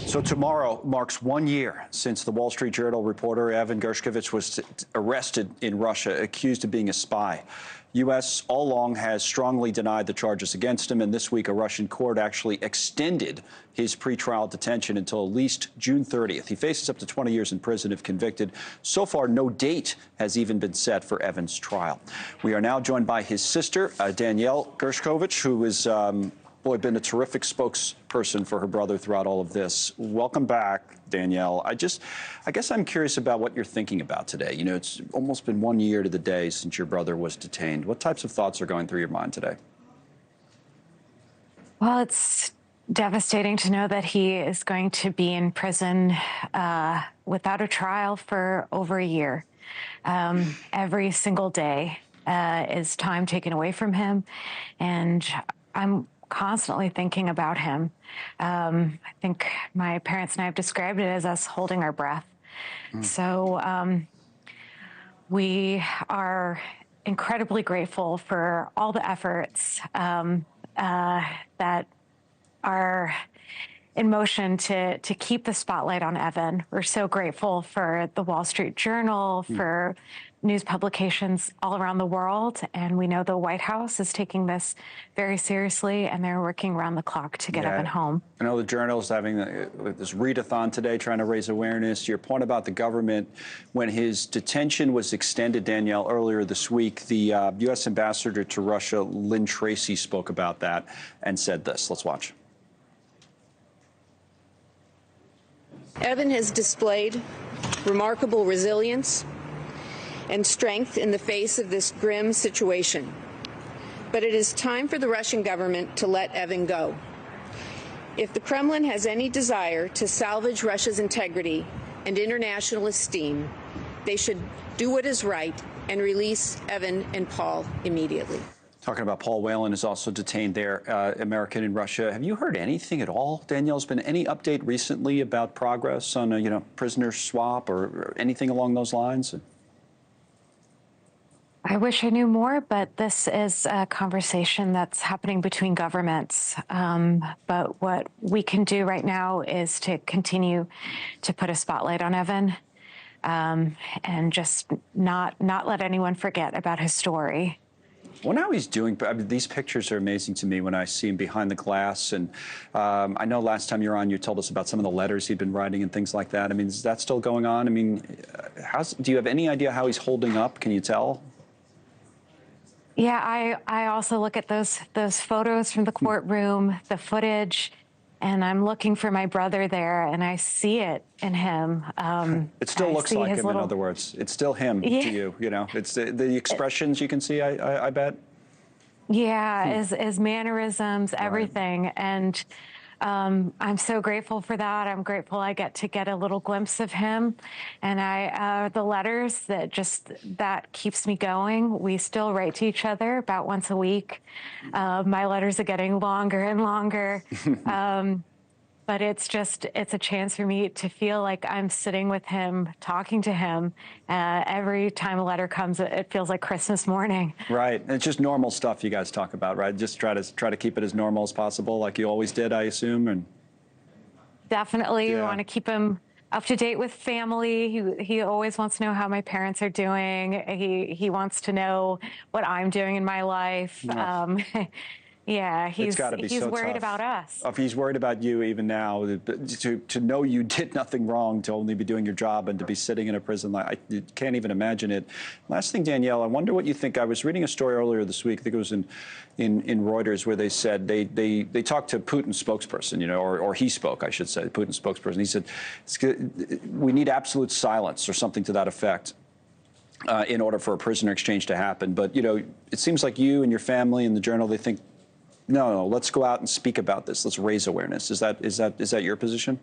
So tomorrow marks 1 year since the Wall Street Journal reporter Evan Gershkovich was arrested in Russia, accused of being a spy. U.S. all along has strongly denied the charges against him, and this week a Russian court actually extended his pretrial detention until at least June 30th. He faces up to 20 years in prison if convicted. So far, no date has even been set for Evan's trial. We are now joined by his sister, Danielle Gershkovich, who is been a terrific spokesperson for her brother throughout all of this. Welcome back, Danielle. I guess I'm curious about what you're thinking about today. You know, it's almost been 1 year to the day since your brother was detained. What types of thoughts are going through your mind today? Well, it's devastating to know that he is going to be in prison without a trial for over a year. Every single day is time taken away from him, and I'm constantly thinking about him. I think my parents and I have described it as us holding our breath. So we are incredibly grateful for all the efforts that are in motion to keep the spotlight on Evan. We're so grateful for the Wall Street Journal, for news publications all around the world, and we know the White House is taking this very seriously, and they're working around the clock to get Evan home. I know the Journal's having this readathon today, trying to raise awareness. Your point about the government, when his detention was extended, Danielle, earlier this week, the U.S. ambassador to Russia, Tracy, spoke about that and said this. Let's watch. Evan has displayed remarkable resilience and strength in the face of this grim situation. But it is time for the Russian government to let Evan go. If the Kremlin has any desire to salvage Russia's integrity and international esteem, they should do what is right and release Evan and Paul immediately. Talking about Paul Whelan is also detained there, American in Russia. Have you heard anything at all, Danielle? Has been any update recently about progress on a prisoner swap or anything along those lines? I wish I knew more, but this is a conversation that's happening between governments. But what we can do right now is to continue to put a spotlight on Evan and just not let anyone forget about his story. Well, now he's doing, I mean, these pictures are amazing to me when I see him behind the glass. And I know last time you were on, you told us about some of the letters he'd been writing and things like that. I mean, is that still going on? I mean, do you have any idea how he's holding up? Can you tell? Yeah, I also look at those photos from the courtroom, the footage, and I'm looking for my brother there, and I see it in him. It still looks like him, in other words. It's still him to you, you know. It's the expressions you can see, I bet. Yeah, his mannerisms, everything. And I'm so grateful for that. I'm grateful I get to get a little glimpse of him. And the letters that keeps me going. We still write to each other about once a week. My letters are getting longer and longer. But it's a chance for me to feel like I'm sitting with him, talking to him. Every time a letter comes, it feels like Christmas morning. Right. And it's just normal stuff you guys talk about, right? Just try to keep it as normal as possible, like you always did, I assume. And definitely, we want to keep him up to date with family. He always wants to know how my parents are doing. He wants to know what I'm doing in my life. Yeah, he's worried about us. If he's worried about you even now, to know you did nothing wrong, to only be doing your job and to be sitting in a prison, I can't even imagine it. Last thing, Danielle, I wonder what you think. I was reading a story earlier this week, I think it was in Reuters, where they said they talked to Putin's spokesperson, or he spoke, I should say, Putin's spokesperson. He said, we need absolute silence or something to that effect. In order for a prisoner exchange to happen. But, it seems like you and your family and the Journal, they think, no, let's go out and speak about this. Let's raise awareness. Is that your position?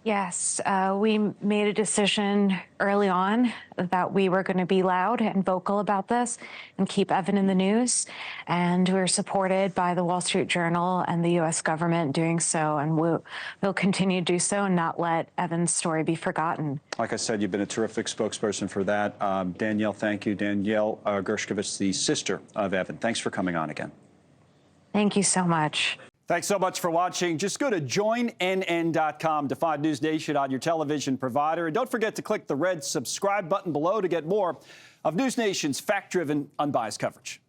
Yes, we made a decision early on that we were going to be loud and vocal about this and keep Evan in the news. And we're supported by the Wall Street Journal and the U.S. government doing so. And we'll continue to do so and not let Evan's story be forgotten. Like I said, you've been a terrific spokesperson for that. Danielle, thank you. Danielle Gershkovich, the sister of Evan. Thanks for coming on again. Thank you so much. Thanks so much for watching. Just go to joinnn.com to find NewsNation on your television provider. And don't forget to click the red subscribe button below to get more of NewsNation's fact-driven, unbiased coverage.